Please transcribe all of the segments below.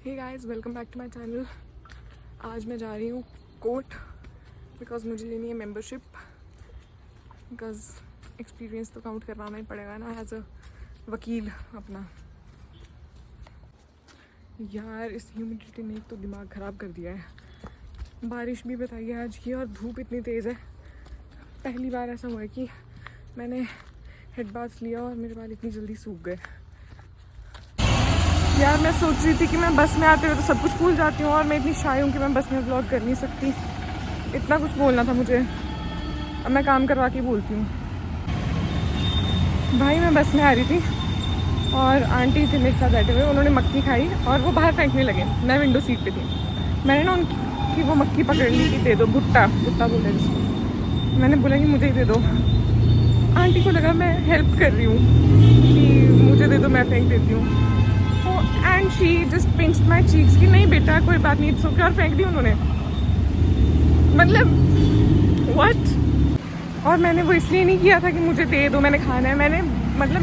Hey guys, welcome back to my channel. आज मैं जा रही हूँ कोर्ट बिकॉज मुझे लेनी है मेंबरशिप। बिकॉज एक्सपीरियंस तो काउंट करवाना ही पड़ेगा ना एज अ वकील अपना। यार इस ह्यूमिडिटी ने तो दिमाग ख़राब कर दिया है। बारिश भी बताइए आज की और धूप इतनी तेज़ है। पहली बार ऐसा हुआ है कि मैंने हेड बाथ लिया और मेरे बाल इतनी जल्दी सूख गए। यार मैं सोच रही थी कि मैं बस में आते हुए तो सब कुछ भूल जाती हूँ और मैं इतनी शाय हूँ कि मैं बस में व्लॉग कर नहीं सकती। इतना कुछ बोलना था मुझे, अब मैं काम करवा के बोलती हूँ। भाई मैं बस में आ रही थी और आंटी थे मेरे साथ बैठे हुए, उन्होंने मक्खी खाई और वो बाहर फेंकने लगे। मैं विंडो सीट पे थी, मैंने ना उनकी वो मक्खी पकड़ ली कि दे दो, भुट्टा बोले जिसको। मैंने बोला कि मुझे ही दे दो। आंटी को लगा मैं हेल्प कर रही हूँ कि मुझे दे दो, मैं फेंक देती हूँ। And she just pinched my cheeks कि नहीं बेटा कोई बात नहीं, इट्स ओके, और फेंक दी उन्होंने। मतलब व्हाट। और मैंने वो इसलिए नहीं किया था कि मुझे दे दो, मैंने खाना है। मैंने मतलब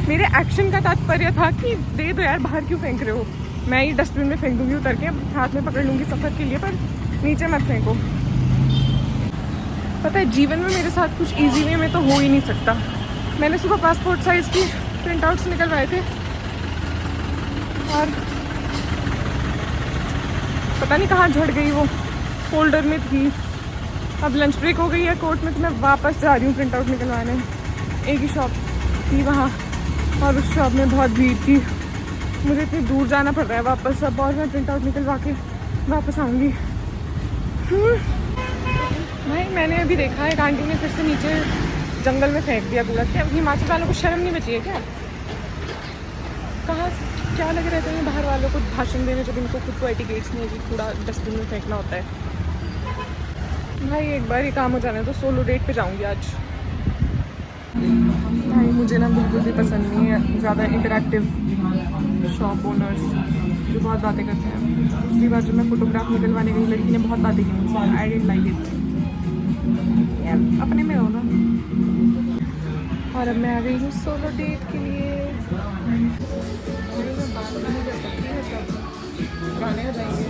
मेरे एक्शन का तात्पर्य था कि दे दो यार, बाहर क्यों फेंक रहे हो। मैं ही डस्टबिन में फेंक दूंगी उतर के, हाथ में पकड़ लूँगी सफ़र के लिए, पर नीचे मत फेंको। पता है जीवन में मेरे साथ कुछ ईजी वे में तो हो ही नहीं सकता। मैंने सुबह पासपोर्ट साइज़ की प्रिंट आउट्स निकलवाए थे और पता नहीं कहाँ झड़ गई, वो फोल्डर में थी। अब लंच ब्रेक हो गई है कोर्ट में, तो मैं वापस जा रही हूँ प्रिंट आउट निकलवाने। एक ही शॉप थी वहाँ और उस शॉप में बहुत भीड़ थी। मुझे इतनी दूर जाना पड़ रहा है वापस अब, और मैं प्रिंट आउट निकलवा के वापस आऊँगी। भाई मैंने अभी देखा है आंटी ने फिर से नीचे जंगल में फेंक दिया कूड़ा। क्या हिमाचल वालों को शर्म नहीं बची है क्या? कहाँ क्या लगे रहते हैं बाहर वालों को भाषण देने, जब इनको खुद को एटिकेट्स नहीं है कि कूड़ा डस्टबिन में फेंकना होता है। भाई एक बार ही काम हो जाना है तो सोलो डेट पे जाऊंगी आज। भाई मुझे ना बिल्कुल भी पसंद नहीं है ज़्यादा इंटरेक्टिव शॉप ओनर्स जो बहुत बातें करते हैं। पिछली बार जब मैं फ़ोटोग्राफ निकलवाने गई, लड़की ने बहुत बातें की मुझसे। I didn't like it. यार अपने में हो ना। और अब मैं आ गई हूँ सोलो डेट के लिए। गाने हो जाएंगे।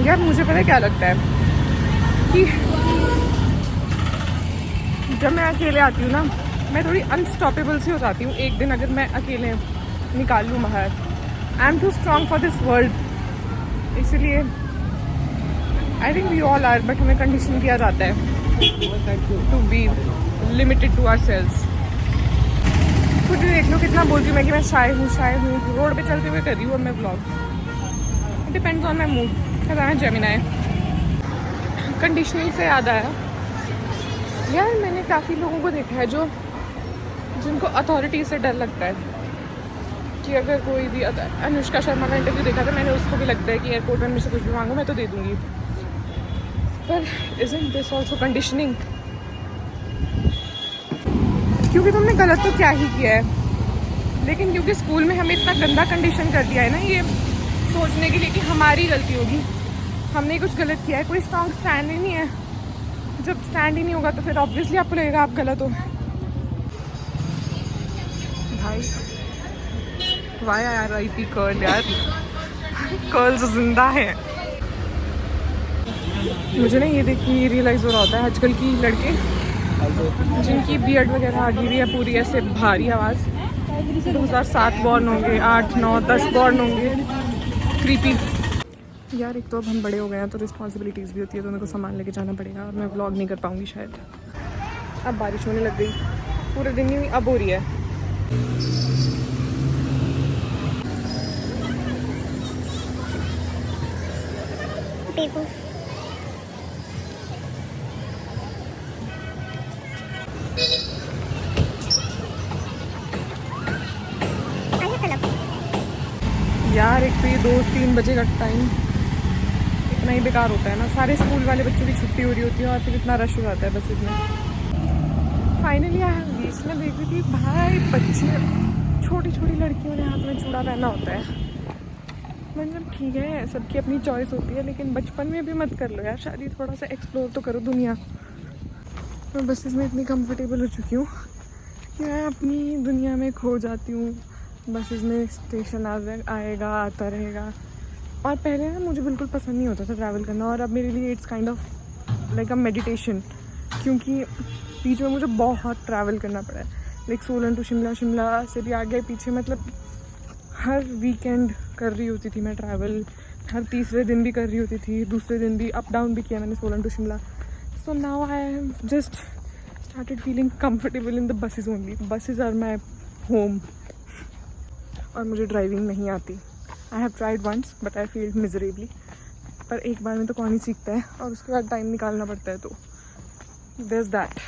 यार मुझे पता है क्या लगता है कि जब मैं अकेले आती हूँ ना, मैं थोड़ी अनस्टॉपेबल सी हो जाती हूँ। एक दिन अगर मैं अकेले निकाल लूँ बाहर, I am too strong for this world. इसलिए I think we all are, but हमें कंडीशन किया जाता है to be limited to ourselves. खुद ही देख लो कितना बोलती हूँ मैं कि मैं शाय हूँ। रोड पे चलते हुए कर रही हूँ अब मैं blog. It depends on my mood. बताना जेमिनाई। कंडीशनिंग से याद आया यार, मैंने काफ़ी लोगों को देखा है जिनको अथॉरिटी से डर लगता है कि अगर कोई भी अनुष्का शर्मा का इंटरव्यू देखा था मैंने, उसको भी लगता है कि एयरपोर्ट में मेरे से कुछ भी मांगो मैं तो दे दूँगी। पर इज़न्ट दिस ऑल्सो कंडीशनिंग? क्योंकि तुमने गलत तो क्या ही किया है, लेकिन क्योंकि स्कूल में हमें इतना गंदा कंडीशन कर दिया है ना ये सोचने के लिए कि हमारी गलती होगी, हमने कुछ गलत किया है। कोई स्ट्रॉन्ग स्टैंड ही नहीं है। जब स्टैंड ही नहीं होगा तो फिर ऑब्वियसली आपको लगेगा आप गलत हो। भाई why R I P curl यार, कर्ल्स जिंदा है। मुझे ना ये देख के रियलाइज़ हो रहा होता है आजकल की लड़के जिनकी बीएड वगैरह आ गई है पूरी ऐसे भारी आवाज़, 2007 बॉर्न होंगे, 8, 9, 10 बॉर्न होंगे। क्रीपी। यार एक तो अब हम बड़े हो गए हैं तो रिस्पॉन्सिबिलिटीज़ भी होती है, तो मेरे को सामान लेके जाना पड़ेगा और मैं व्लॉग नहीं कर पाऊँगी शायद। अब बारिश होने लग गई, पूरे दिन ही अब हो रही है। यार एक तो ये 2-3 बजे का टाइम इतना ही बेकार होता है ना। सारे स्कूल वाले बच्चों की छुट्टी हो रही होती है और फिर इतना रश हो जाता है बसेस में। फाइनली बीच में देख रही थी भाई बच्चे, छोटी छोटी लड़कियों ने हाथ में चूड़ा पहना होता है। मतलब ठीक है सबकी अपनी चॉइस होती है, लेकिन बचपन में भी मत कर लो यार शादी, थोड़ा सा एक्सप्लोर तो करो दुनिया। मैं बसेस में इतनी कंफर्टेबल हो चुकी हूँ मैं अपनी दुनिया में खो जाती हूँ। बसेस में स्टेशन आएगा आता रहेगा। और पहले ना मुझे बिल्कुल पसंद नहीं होता था ट्रैवल करना, और अब मेरे लिए it's kind of like a meditation, क्योंकि बीच में मुझे बहुत ट्रैवल करना पड़ा है। लाइक सोलन टू शिमला, शिमला से भी आगे पीछे, मतलब हर वीकेंड कर रही होती थी मैं ट्रैवल, हर तीसरे दिन भी कर रही होती थी, दूसरे दिन भी अप डाउन भी किया मैंने Solan to Shimla. So now I have just started feeling comfortable in the buses only. Buses are my home. और मुझे ड्राइविंग नहीं आती। I have tried once but I failed miserably. पर एक बार में तो कौन ही सीखता है, और उसके बाद टाइम निकालना पड़ता है, तो there is that.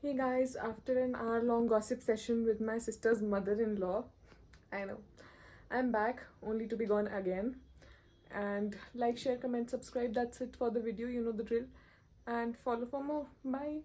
Hey guys, after an hour-long gossip session with my sister's mother-in-law, I know, I'm back only to be gone again. And like, share, comment, subscribe. That's it for the video. You know the drill. And follow for more. Bye.